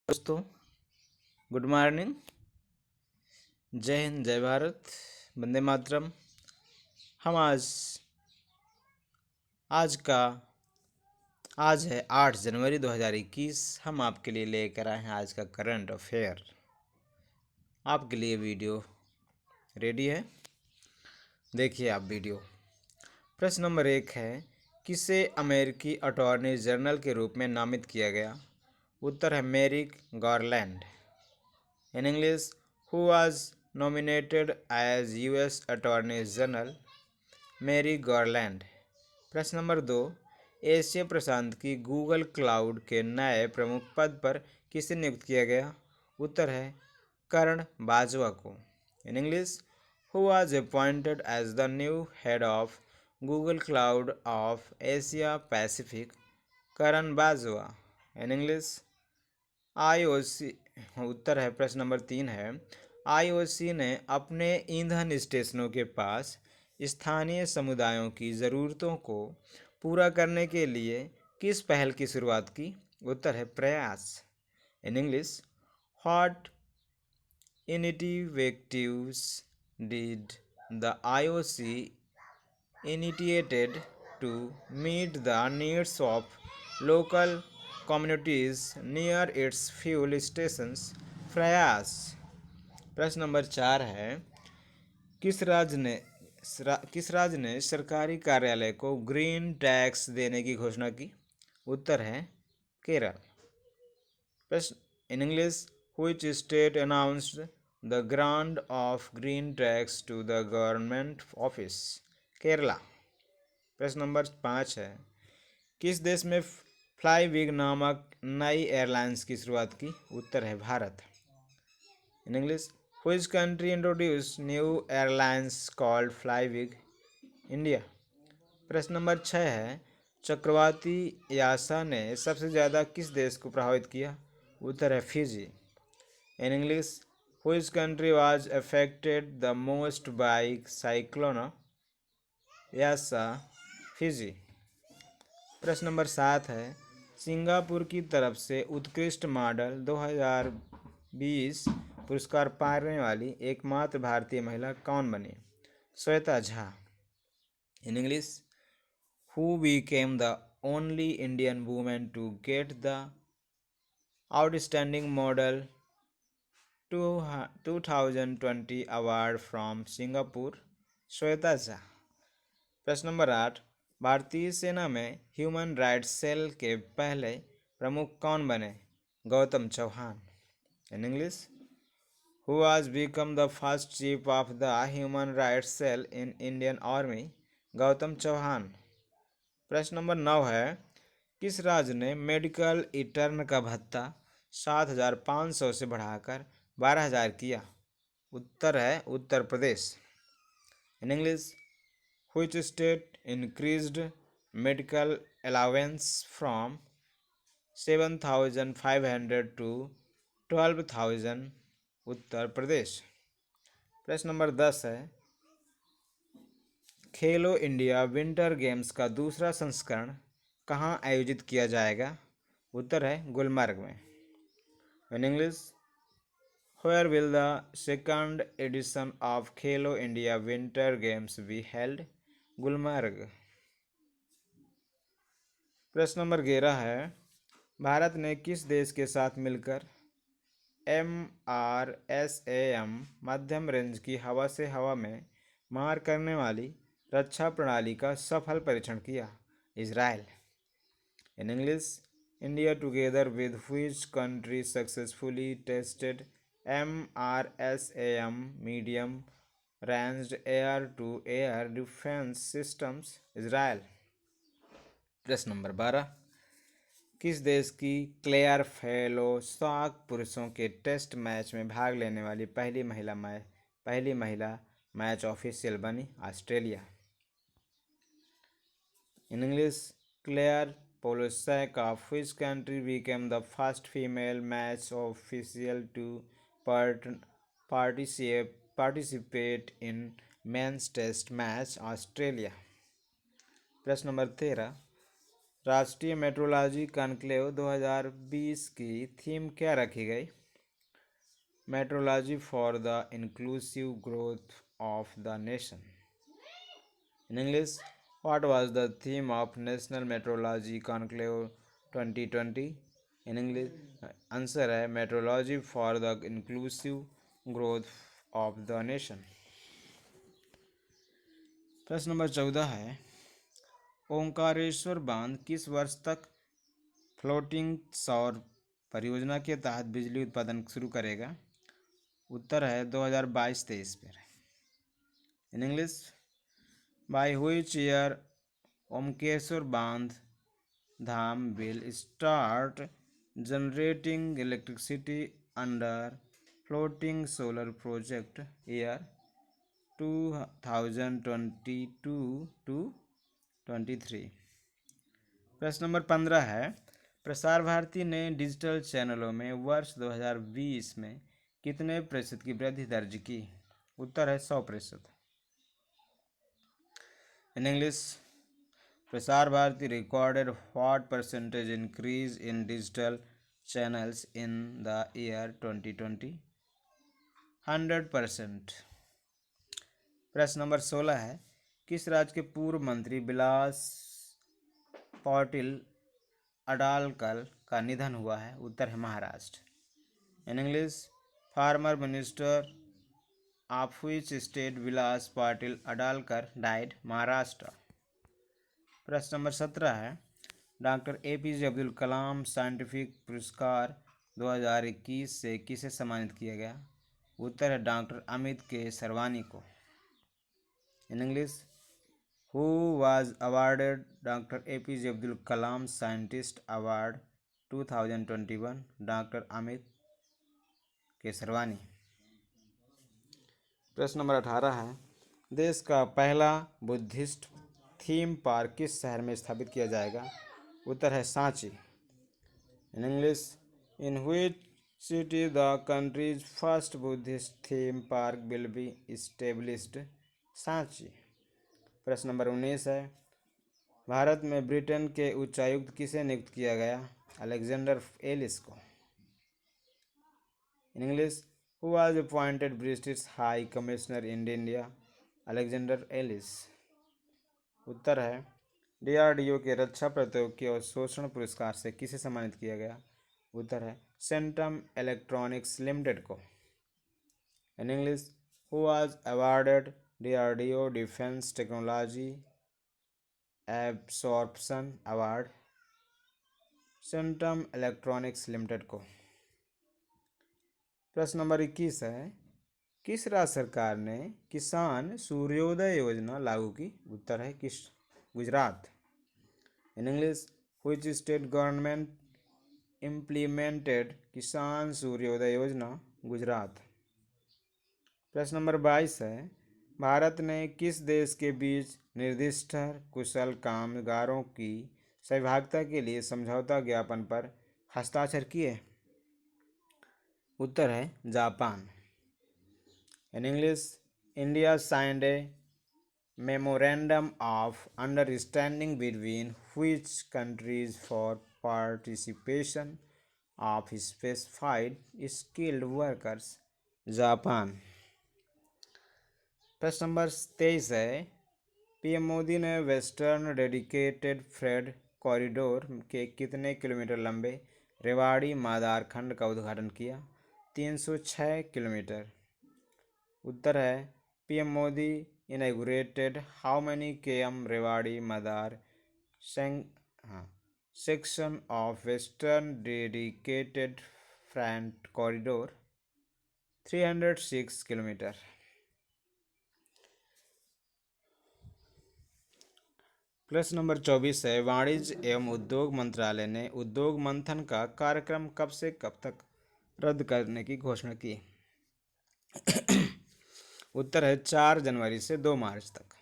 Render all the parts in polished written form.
दोस्तों, good morning. जय हिंद, जय भारत, वंदे मातरम। हम आज का आज है 8 जनवरी 2021। हम आपके लिए लेकर आए हैं आज का करंट अफेयर। आपके लिए वीडियो रेडी है, देखिए आप वीडियो। प्रश्न नंबर 1 है, किसे अमेरिकी अटॉर्नी जनरल के रूप में नामित किया गया? उत्तर है मेरिक garland. In English, who was nominated as US Attorney General? मेरी गारलैंड। प्रश्न नंबर 2, एशिया प्रशांत की गूगल क्लाउड के नए प्रमुख पद पर किसे नियुक्त किया गया? उत्तर है करण बाजवा को। In English, who was appointed as the new head of Google Cloud of Asia Pacific? Karan Bajwa. In English, IOC उत्तर है प्रश्न नंबर 3 है, आईओसी ने अपने ईंधन स्टेशनों के पास स्थानीय समुदायों की ज़रूरतों को पूरा करने के लिए किस पहल की शुरुआत की? उत्तर है प्रयास। In English, what initiatives did the IOC initiated to meet the needs of local communities near its fuel stations? प्रयास। प्रश्न नंबर 4 है, किस राज्य ने सरकारी कार्यालय को ग्रीन टैक्स देने की घोषणा की? उत्तर है केरल। प्रश्न इन English, which state announced the grant of green tax to the government office? Kerala. प्रश्न नंबर 5 है, किस देश में फ्लाईविग नामक नई एयरलाइंस की शुरुआत की? उत्तर है Bharat. In English, which country introduce new airlines called Flybig? India. प्रश्न नंबर 6 है, चक्रवाती यासा ने सबसे ज़्यादा किस देश को प्रभावित किया? उत्तर है Fiji. In English, which country was affected the most by cyclone Yasa? Fiji. प्रश्न नंबर 7 है, सिंगापुर की तरफ से उत्कृष्ट मॉडल 2020 पुरस्कार पाने वाली एकमात्र भारतीय महिला कौन बनी? Shweta Jha. In English, who became the only Indian women to get the outstanding model 2020 award from Singapore? Shweta Jha. प्रश्न नंबर 8, भारतीय सेना में ह्यूमन राइट्स सेल के पहले प्रमुख कौन बने? Gautam Chauhan. In English, who was become the first chief of the human rights cell in Indian army? Gautam Chauhan. प्रश्न नंबर 9 है, किस राज्य ने मेडिकल इंटर्न का भत्ता 7,500 से बढ़ाकर 12,000 किया? उत्तर है Uttar Pradesh. In English, which state increased medical allowance from 7,500 to 12,000? Uttar Pradesh. प्रश्न नंबर 10 है, खेलो इंडिया विंटर गेम्स का दूसरा संस्करण कहाँ आयोजित किया जाएगा? उत्तर है गुलमर्ग में। In English, where will the second edition of Khelo India winter games be held? Gulmarg. प्रश्न नंबर 11 है, भारत ने किस देश के साथ मिलकर MRSAM मध्यम रेंज की हवा से हवा में मार करने वाली रक्षा प्रणाली का सफल परीक्षण किया? Israel. In English, India together with which country successfully tested MRSAM medium ranged air to air defence systems? Israel. प्रश्न नंबर 12, किस देश की क्लेयर फेलो साक पुरुषों के टेस्ट मैच में भाग लेने वाली पहली महिला मैच ऑफिशियल बनी? Australia. In English, Claire Polosak of which country became the first female match official to participate in men's test match? Australia. प्रश्न नंबर 13, राष्ट्रीय मेट्रोलॉजी कॉन्क्लेव 2020 की थीम क्या रखी गई? Metrology for the inclusive growth of the nation. In English, what was the theme of national metrology conclave 2020? In English answer है metrology for the inclusive growth of the nation. प्रश्न नंबर 14 है, ओंकारेश्वर बांध किस वर्ष तक फ्लोटिंग सौर परियोजना के तहत बिजली उत्पादन शुरू करेगा? उत्तर है 2022-23 पर। In English, by which year Omkareshwar बांध धाम will start generating electricity under floating solar project? Year 2022 to 23। प्रश्न नंबर 15 है, प्रसार भारती ने डिजिटल चैनलों में वर्ष 2020 में कितने प्रतिशत की वृद्धि दर्ज की? उत्तर है 100%। In English, Prasar Bharati recorded what percentage increase in digital channels in the year 2020? 100%। प्रश्न नंबर 16 है, किस राज्य के पूर्व मंत्री विलास पाटिल अडालकर का निधन हुआ है? उत्तर है Maharashtra. In English, former minister of which state Vilas Patil Adalkar died? Maharashtra. प्रश्न नंबर 17 है, doctor APJ Abdul Kalam scientific पुरस्कार 2021 से किसे सम्मानित किया गया? उत्तर है डॉक्टर अमित के सरवानी को। In English, who was awarded doctor APJ Abdul Kalam scientist award 2021? Doctor Amit के सरवानी। प्रश्न नंबर 18 है, देश का पहला बुद्धिस्ट थीम पार्क किस शहर में स्थापित किया जाएगा? उत्तर है Sanchi. In English, in which city the countries first Buddhist theme park will be established? Sanchi. प्रश्न नंबर 19 है, भारत में ब्रिटेन के उच्चायुक्त किसे नियुक्त किया गया? अलेक्जेंडर एलिस को। In English, who was appointed British high commissioner in India? Alexander Ellis. उत्तर है DRDO के रक्षा प्रौद्योगिकी और शोषण पुरस्कार से किसे सम्मानित किया गया? उत्तर है सेंट्रम इलेक्ट्रॉनिक्स लिमिटेड को। In English, who was awarded DRDO defence technology absorption award? Centrum electronics limited को। प्रश्न नंबर 21 है, किस राज्य सरकार ने किसान सूर्योदय योजना लागू की? उत्तर है किस गुजरात। इन English, which state government implemented किसान सूर्योदय योजना? गुजरात। प्रश्न नंबर 22 है, भारत ने किस देश के बीच निर्दिष्ट कुशल कामगारों की सहभागिता के लिए समझौता ज्ञापन पर हस्ताक्षर किए? उत्तर है Japan. In English, India signed A memorandum of understanding between which countries for participation of specified skilled workers? Japan. प्रश्न नंबर 23 है, PM मोदी ने वेस्टर्न डेडिकेटेड फ्रेट कॉरिडोर के कितने किलोमीटर लंबे रेवाड़ी मादार खंड का उद्घाटन किया? 306 किलोमीटर। उत्तर है PM Modi inaugurated how many km Rewari Madar section of western dedicated freight corridor? 306 kilometre. प्रश्न नंबर 24 है, वाणिज्य एवं उद्योग मंत्रालय ने उद्योग मंथन का कार्यक्रम कब से कब तक रद्द करने की घोषणा की? उत्तर है 4 जनवरी से 2 मार्च तक।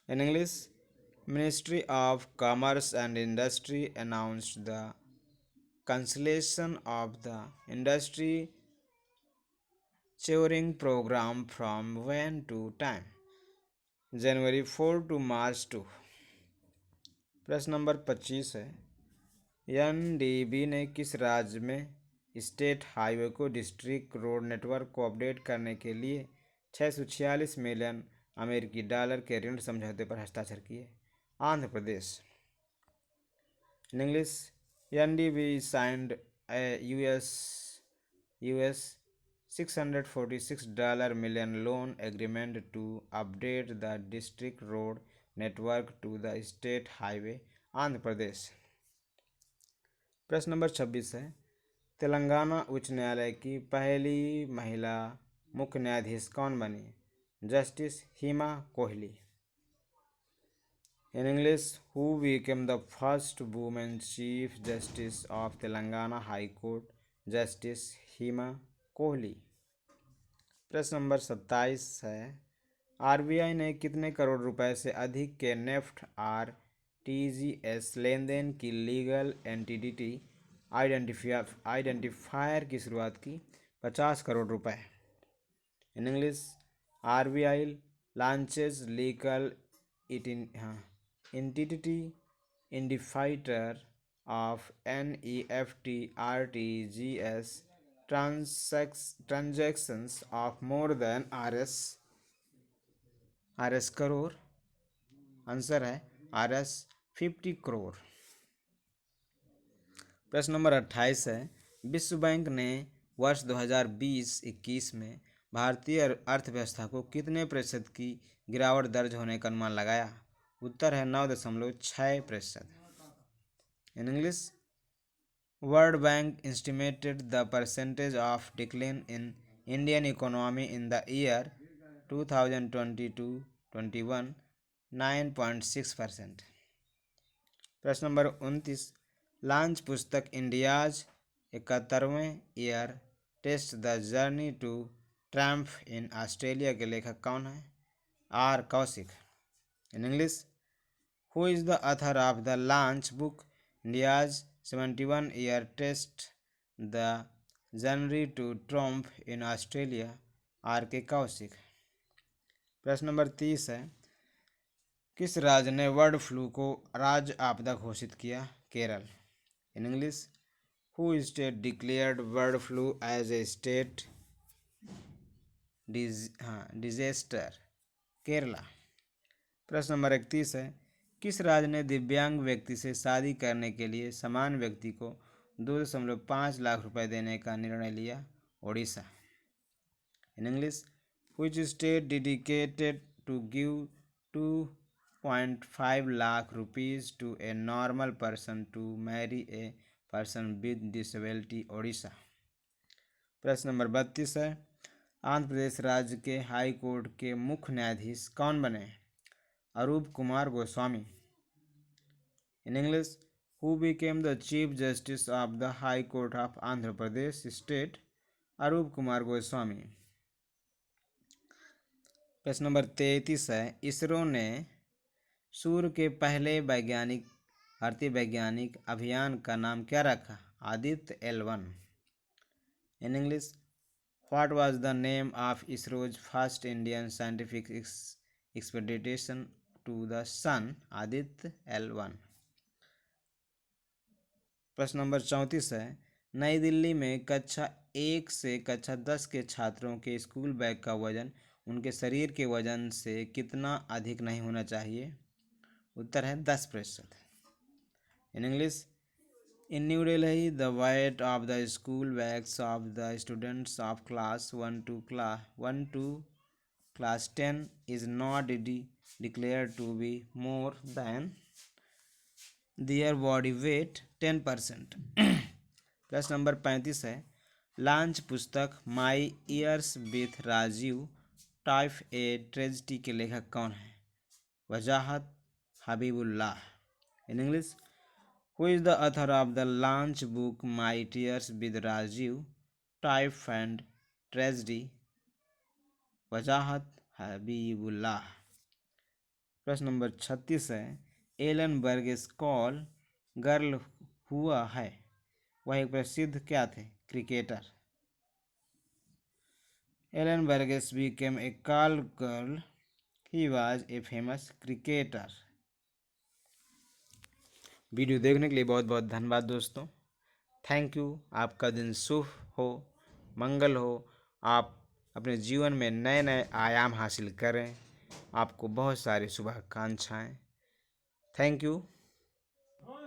In English, ministry of commerce and industry announced the cancellation of the industry touring program from when to time? January 4 to March 2। प्रश्न नंबर 25 है, एनडीबी ने किस राज्य में स्टेट हाईवे को डिस्ट्रिक्ट रोड नेटवर्क को अपडेट करने के लिए 646 मिलियन अमेरिकी डॉलर के ऋण समझौते पर हस्ताक्षर किए? Andhra Pradesh. In English, NDB signed a US $646 million loan agreement to update the district road network to the state highway, Andhra Pradesh. प्रश्न नंबर 26 है, तेलंगाना उच्च न्यायालय की पहली महिला मुख्य न्यायाधीश कौन बनी? Justice Hima Kohli. In English, who became the first woman Chief Justice of Telangana High Court? Justice Hima Kohli। प्रश्न नंबर 27 है, आरबीआई ने कितने करोड़ रुपए से अधिक के नेफ्ट आरटीजीएस लेन देन की लीगल एंटिटी आइडेंटिफायर की शुरुआत की? 50 करोड़ रुपए। In English, RBI launches legal entity identifier of NEFT RTGS transactions of more than RS crore. Answer है RS 50 करोड़। प्रश्न नंबर 28 है, विश्व बैंक ने वर्ष 2020-21 में भारतीय अर्थव्यवस्था को कितने प्रतिशत की गिरावट दर्ज होने का अनुमान लगाया? उत्तर है 9.6%। In English, World Bank estimated the percentage of decline in Indian economy in the year 2022-21 9.6%। प्रश्न नंबर 29, लॉन्च पुस्तक इंडियाज 71वें year test the journey to triumph in Australia के लेखक कौन है? R Kaushik. In English, who is the author of the launch book India's 71 year test the journey to triumph in Australia? R K Kaushik. प्रश्न number 30 है, किस राज्य ने bird flu को राज्य आपदा घोषित किया? Kerala. In English, who state declared bird flu as a state disaster? Kerala. प्रश्न नंबर 31 है, किस राज्य ने दिव्यांग व्यक्ति से शादी करने के लिए समान व्यक्ति को 2.5 लाख रुपए देने का निर्णय लिया? Odisha. In English, which state dedicated to give 2.5 lakh rupees to a normal person to marry a person with disability? Odisha. प्रश्न नंबर 32 है, आंध्र प्रदेश राज्य के हाई कोर्ट के मुख्य न्यायाधीश कौन बने? Arup Kumar Goswami. In English, who became the chief justice of the high court of Andhra Pradesh state? Arup Kumar Goswami. प्रश्न नंबर 33 है, इसरो ने सूर्य के पहले भारतीय वैज्ञानिक अभियान का नाम क्या रखा? Aditya L1। In English, what was the name of ISRO's first Indian scientific expedition to the sun? Aditya L1। प्रश्न नंबर 34 है, नई दिल्ली में कक्षा 1 से कक्षा 10 के छात्रों के स्कूल बैग का वजन उनके शरीर के वजन से कितना अधिक नहीं होना चाहिए? उत्तर है 10%। In English, in new Delhi the weight of the school bags of the students of class 1 to class 10 is not declared to be more than their body weight 10%। प्रश्न नंबर 35 है, लॉन्च पुस्तक my years with Rajiv triumph a tragedy के लेखक कौन है? Wajahat Habibullah. In English, who is the author of the launch book my years with Rajiv triumph and tragedy? Wajahat Habibullah. प्रश्न number 36 है, Elon Burgess call girl हुआ है, वह एक प्रसिद्ध क्या थे? Cricketer. Alan Burgess became a call girl, he was a famous cricketer। वीडियो देखने के लिए बहुत बहुत धन्यवाद दोस्तों। Thank you. आपका दिन शुभ हो, मंगल हो। आप अपने जीवन में नए नए आयाम हासिल करें। आपको बहुत सारी शुभकामनाएं। Thank you.